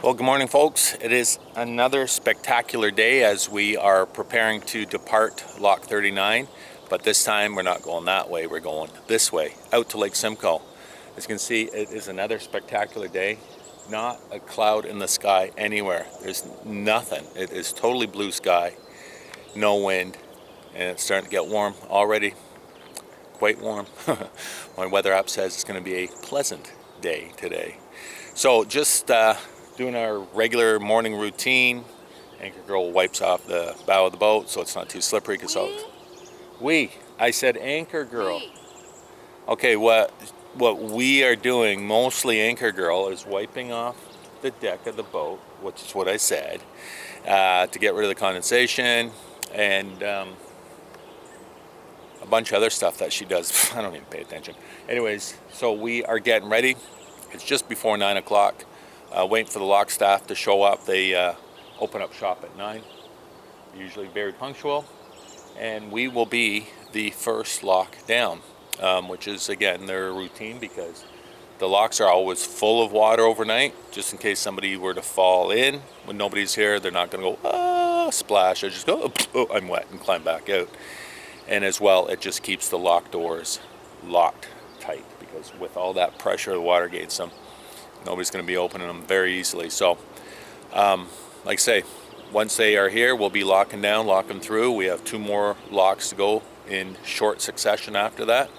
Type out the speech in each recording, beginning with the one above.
Well, good morning, folks. It is another spectacular day as we are preparing to depart Lock 39, but this time we're not going that way, we're going this way, out to Lake Simcoe. As you can see, it is another spectacular day. Not a cloud in the sky anywhere. There's nothing. It is totally blue sky, no wind, and it's starting to get warm already. Quite warm. My weather app says it's going to be a pleasant day today. So just doing our regular morning routine. Anchor girl wipes off the bow of the boat so it's not too slippery. Because I said anchor girl. Okay, what we are doing, mostly anchor girl, is wiping off the deck of the boat, which is what I said, to get rid of the condensation and a bunch of other stuff that she does. I don't even pay attention. Anyways, so we are getting ready. It's just before 9 o'clock. Waiting for the lock staff to show up. They open up shop at 9, usually very punctual, and we will be the first lock down, which is again their routine because the locks are always full of water overnight, just in case somebody were to fall in. When nobody's here, they're not going to go splash. They just go, oh, I'm wet, and climb back out. And as well, it just keeps the lock doors locked tight because with all that pressure the water gates them, nobody's going to be opening them very easily. So like I say, once they are here, we'll be locking down, locking through. We have 2 more locks to go in short succession after that.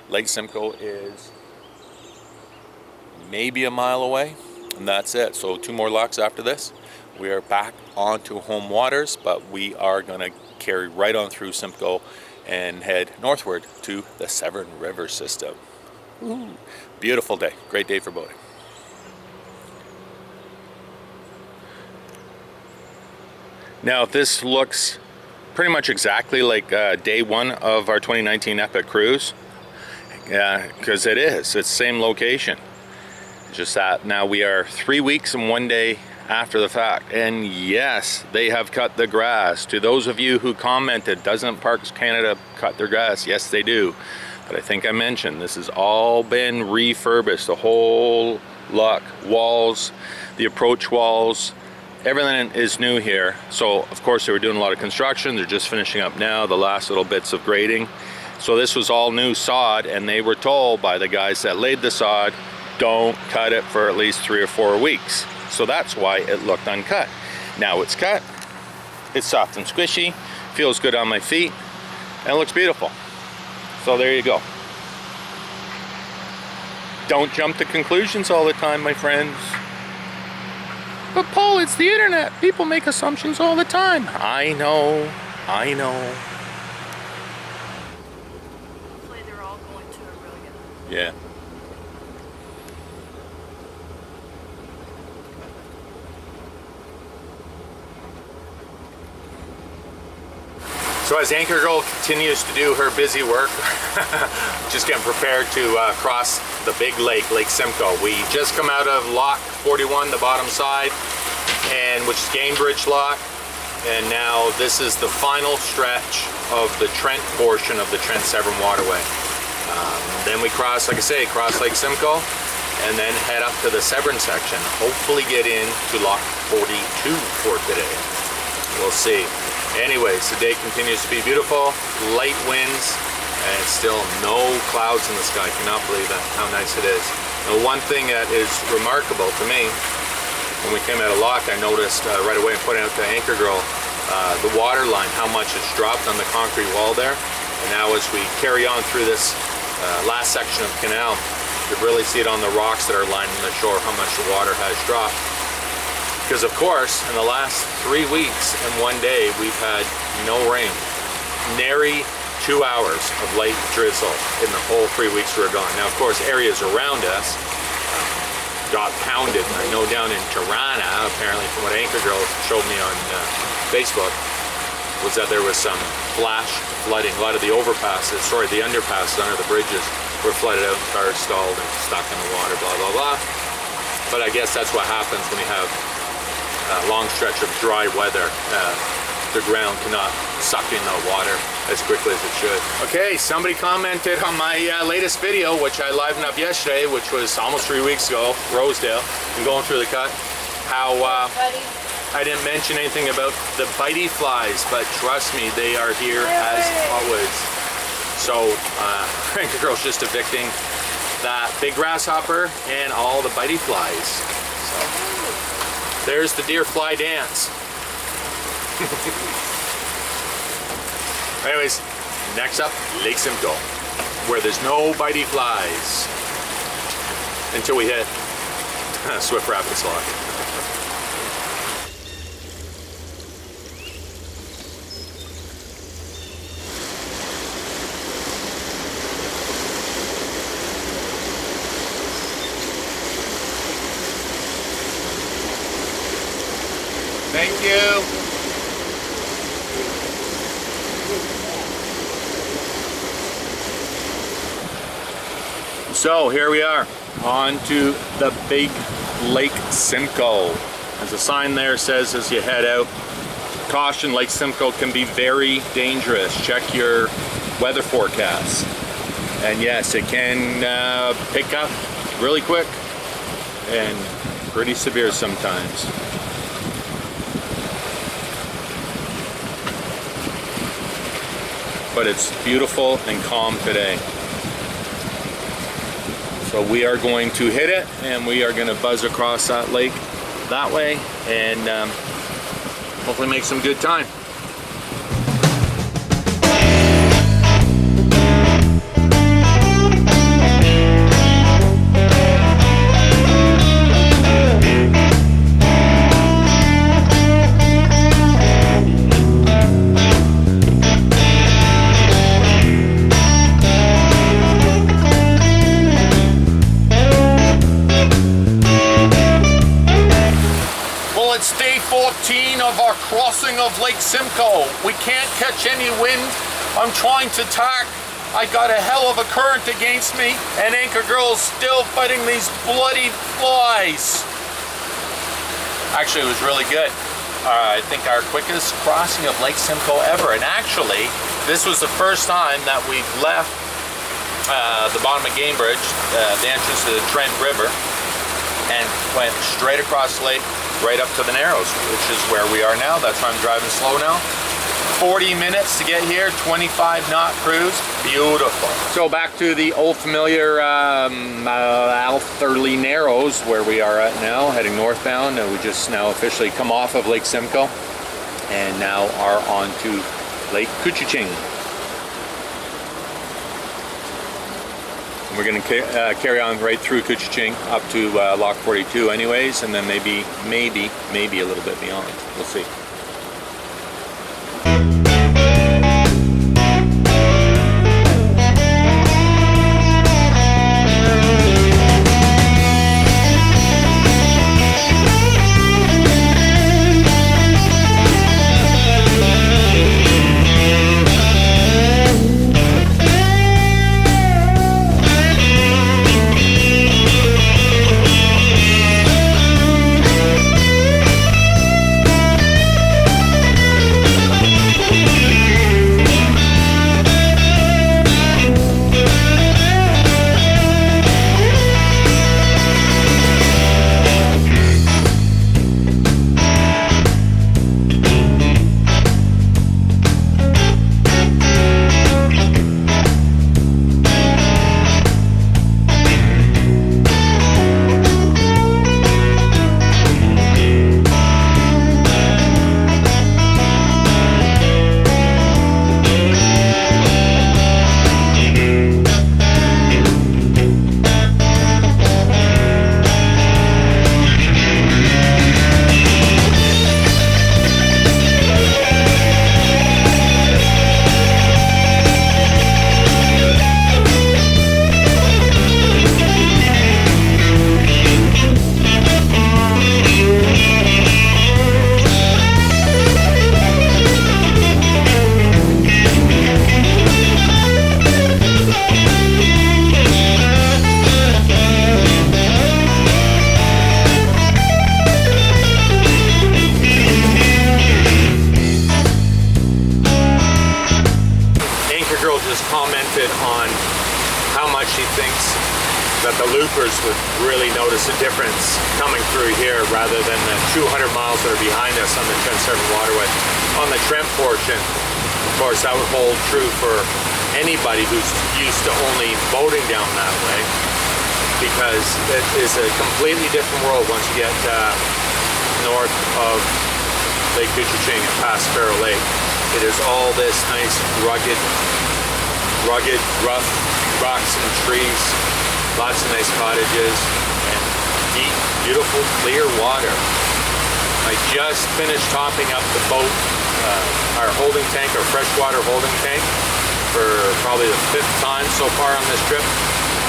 Lake Simcoe is maybe a mile away, and that's it. So 2 more locks after this. We are back onto home waters, but we are going to carry right on through Simcoe and head northward to the Severn River system. Ooh, beautiful day. Great day for boating. Now, this looks pretty much exactly like day 1 of our 2019 Epic cruise, because it is. It's the same location. It's just that now we are 3 weeks and 1 day after the fact. And yes, they have cut the grass. To those of you who commented, doesn't Parks Canada cut their grass? Yes, they do. But I think I mentioned this has all been refurbished. The whole lock, walls, the approach walls, everything is new here. So of course they were doing a lot of construction. They're just finishing up now the last little bits of grading. So this was all new sod, and they were told by the guys that laid the sod, don't cut it for at least 3 or 4 weeks. So that's why it looked uncut. Now it's cut, it's soft and squishy, feels good on my feet, and it looks beautiful. So there you go. Don't jump to conclusions all the time, my friends. But Paul, it's the internet. People make assumptions all the time. I know. Hopefully they're all going to a really good. Yeah. So as Anchor Girl continues to do her busy work, just getting prepared to cross the big lake, Lake Simcoe. We just come out of Lock 41, the bottom side, and which is Gainbridge Lock, and now this is the final stretch of the Trent portion of the Trent-Severn waterway. Then we cross, like I say, cross Lake Simcoe, and then head up to the Severn section. Hopefully get into Lock 42 for today. We'll see. Anyways, the day continues to be beautiful, light winds, and still no clouds in the sky. I cannot believe that, how nice it is. The one thing that is remarkable to me, when we came out of Lock, I noticed right away, pointing out to Anchor Girl, the water line, how much it's dropped on the concrete wall there. And now as we carry on through this last section of the canal, you can really see it on the rocks that are lining the shore, how much the water has dropped. Because of course, in the last 3 weeks and 1 day, we've had no rain. Nary 2 hours of light drizzle in the whole 3 weeks we were gone. Now, of course, areas around us got pounded. I know down in Tirana, apparently from what Anchor Girl showed me on Facebook, was that there was some flash flooding. A lot of the overpasses, sorry, the underpasses under the bridges were flooded out, cars stalled and stuck in the water, blah, blah, blah. But I guess that's what happens when you have a long stretch of dry weather. The ground cannot suck in the water as quickly as it should. Okay, somebody commented on my latest video, which I livened up yesterday, which was almost 3 weeks ago, Rosedale, and going through the cut. how Buddy, I didn't mention anything about the bitey flies, but trust me, they are here as always. So Anchor Girl's just evicting that big grasshopper and all the bitey flies. So there's the deer fly dance. Anyways, next up, Lake Simcoe, where there's no bitey flies until we hit Swift Rapids Lock. Thank you. So here we are on to the big Lake Simcoe. As a sign there says as you head out, caution, Lake Simcoe can be very dangerous. Check your weather forecast. And yes, it can pick up really quick and pretty severe sometimes. But it's beautiful and calm today. So we are going to hit it and we are going to buzz across that lake that way and hopefully make some good time. It's day 14 of our crossing of Lake Simcoe. We can't catch any wind. I'm trying to tack. I got a hell of a current against me, and Anchor Girl's still fighting these bloody flies. Actually, it was really good. I think our quickest crossing of Lake Simcoe ever. And actually, this was the first time that we've left the bottom of Gamebridge, the entrance to the Trent River, and went straight across the lake, right up to the Narrows, which is where we are now. That's why I'm driving slow now. 40 minutes to get here, 25 knot cruise, beautiful. So back to the old familiar Altherley Narrows, where we are at now, heading northbound. We just now officially come off of Lake Simcoe and now are on to Lake Couchiching. We're going to carry on right through Couchiching up to Lock 42 anyways, and then maybe a little bit beyond. We'll see. that the loopers would really notice a difference coming through here rather than the 200 miles that are behind us on the Trent Severn waterway. On the Trent portion, of course, that would hold true for anybody who's used to only boating down that way, because it is a completely different world once you get north of Lake Couchiching and past Sparrow Lake. It is all this nice rugged, rough rocks and trees, lots of nice cottages, and deep, beautiful, clear water. I just finished topping up the boat, our holding tank, our freshwater holding tank, for probably the 5th time so far on this trip,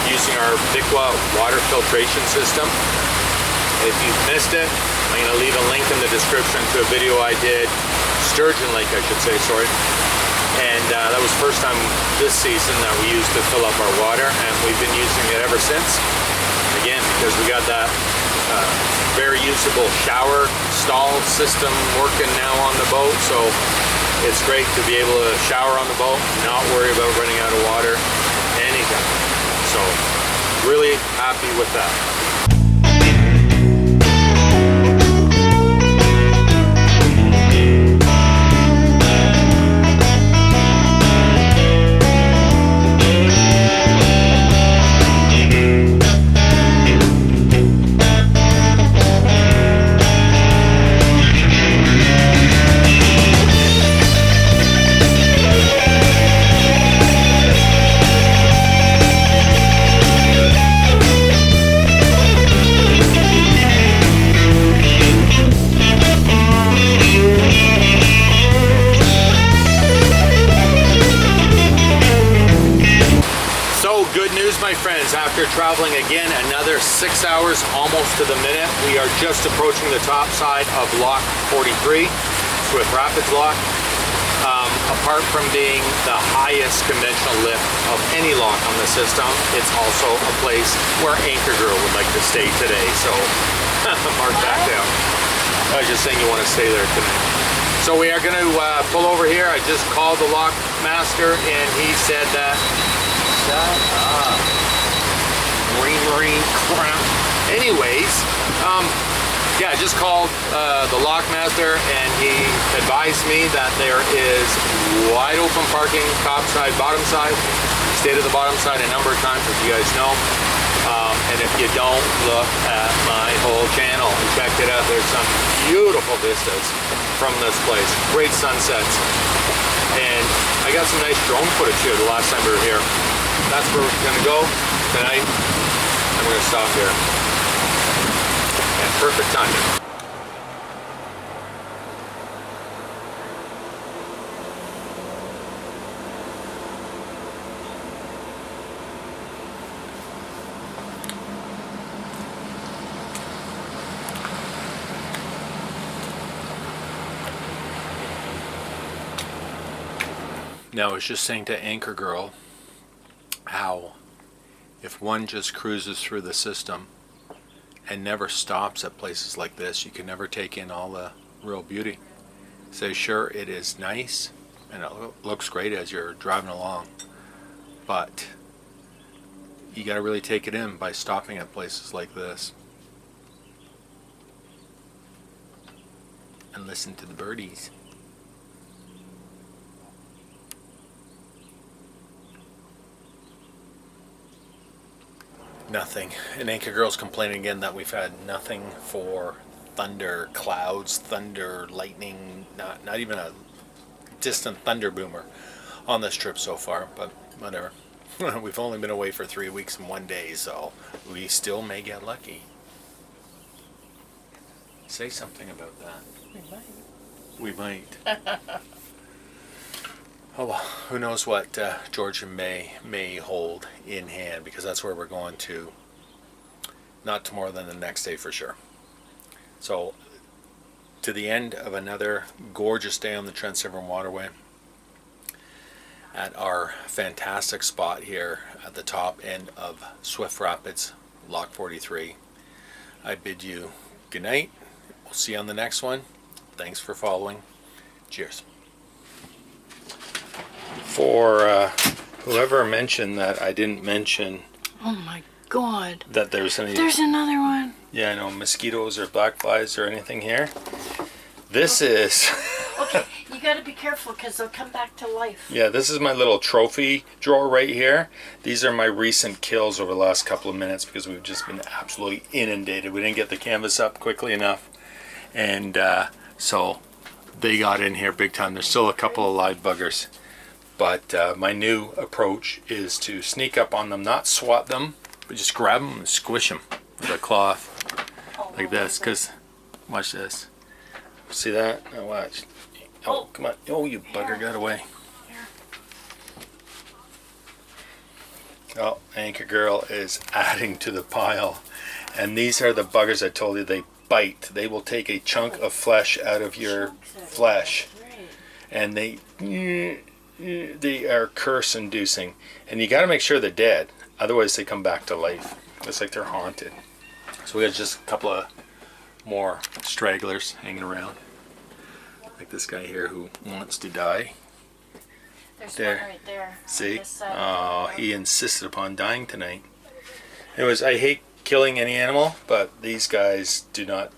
using our Vicqua water filtration system. If you've missed it, I'm going to leave a link in the description to a video I did, Sturgeon Lake I should say, sorry. And that was the first time this season that we used to fill up our water, and we've been using it ever since. Again, because we got that very usable shower stall system working now on the boat, so it's great to be able to shower on the boat, not worry about running out of water anytime. So really happy with that. My friends, after traveling again another 6 hours almost to the minute, we are just approaching the top side of Lock 43, Swift Rapids Lock. Apart from being the highest conventional lift of any lock on the system, it's also a place where Anchor Girl would like to stay today, so mark that down. I was just saying you want to stay there tonight. So we are going to pull over here. I just called the lock master and he said that shut up. Marine crap. Anyways, yeah, I just called the lockmaster and he advised me that there is wide open parking, top side, bottom side. Stayed at the bottom side a number of times, as you guys know. And if you don't, look at my whole channel and check it out. There's some beautiful vistas from this place. Great sunsets. And I got some nice drone footage here the last time we were here. That's where we're gonna go tonight, and we're gonna stop here. And perfect timing. Now I was just saying to Anchor Girl how if one just cruises through the system and never stops at places like this, you can never take in all the real beauty. So sure, it is nice and it looks great as you're driving along, but you got to really take it in by stopping at places like this and listen to the birdies. Nothing. And Anchor Girl's complaining again that we've had nothing for thunder, clouds, thunder, lightning, not even a distant thunder boomer on this trip so far, but whatever. We've only been away for 3 weeks and 1 day, so we still may get lucky. Say something about that. We might. Oh well, who knows what Georgia may hold in hand, because that's where we're going to. Not tomorrow, then the next day for sure. So, to the end of another gorgeous day on the Trent Severn waterway at our fantastic spot here at the top end of Swift Rapids, Lock 43. I bid you good night. We'll see you on the next one. Thanks for following. Cheers. For whoever mentioned that I didn't mention Oh my God. that there's any. There's another one. Yeah, I know, mosquitoes or black flies or anything here. This is. Okay, you gotta be careful because they'll come back to life. Yeah, this is my little trophy drawer right here. These are my recent kills over the last couple of minutes because we've just been absolutely inundated. We didn't get the canvas up quickly enough. And so they got in here big time. There's still a couple of live buggers. But my new approach is to sneak up on them, not swat them, but just grab them and squish them with a cloth like this. Because, watch this. See that? Now watch. Oh, come on. Oh, you bugger got away. Oh, Anchor Girl is adding to the pile. And these are the buggers I told you, they bite. They will take a chunk of flesh out of your flesh. And they are curse inducing. And you got to make sure they're dead. Otherwise they come back to life. It's like they're haunted. So we got just a couple of more stragglers hanging around. Like this guy here who wants to die. There's There. one right there. See? This side. Oh, he insisted upon dying tonight. Anyways, I hate killing any animal, but these guys do not,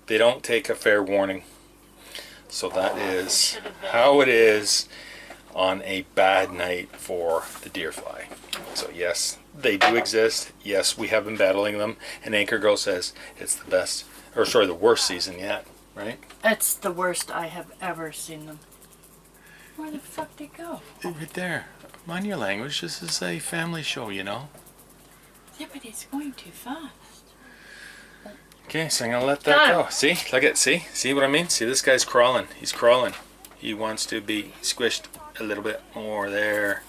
they don't take a fair warning. So that is how it is on a bad night for the deer fly. So yes, they do exist. Yes, we have been battling them. And Anchor Girl says it's the best, or sorry, the worst season yet, right? It's the worst I have ever seen them. Where the fuck they go? Right there. Mind your language. This is a family show, you know. Yeah, but it's going too fast. Okay, so I'm gonna let that go. See, look at, see what I mean? See, this guy's crawling. He's crawling. He wants to be squished a little bit more there.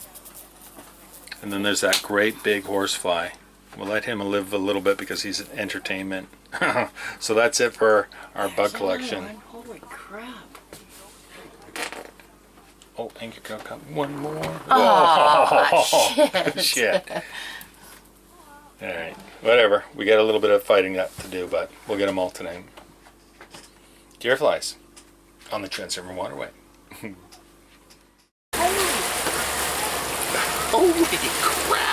And then there's that great big horsefly. We'll let him live a little bit because he's an entertainment. So that's it for our bug collection. Holy crap. Oh, Anchor Girl, come one more. Oh, Shit. Alright, whatever. We got a little bit of fighting up to do, but we'll get them all tonight. Deer flies on the Trans-Severn Waterway. Holy crap!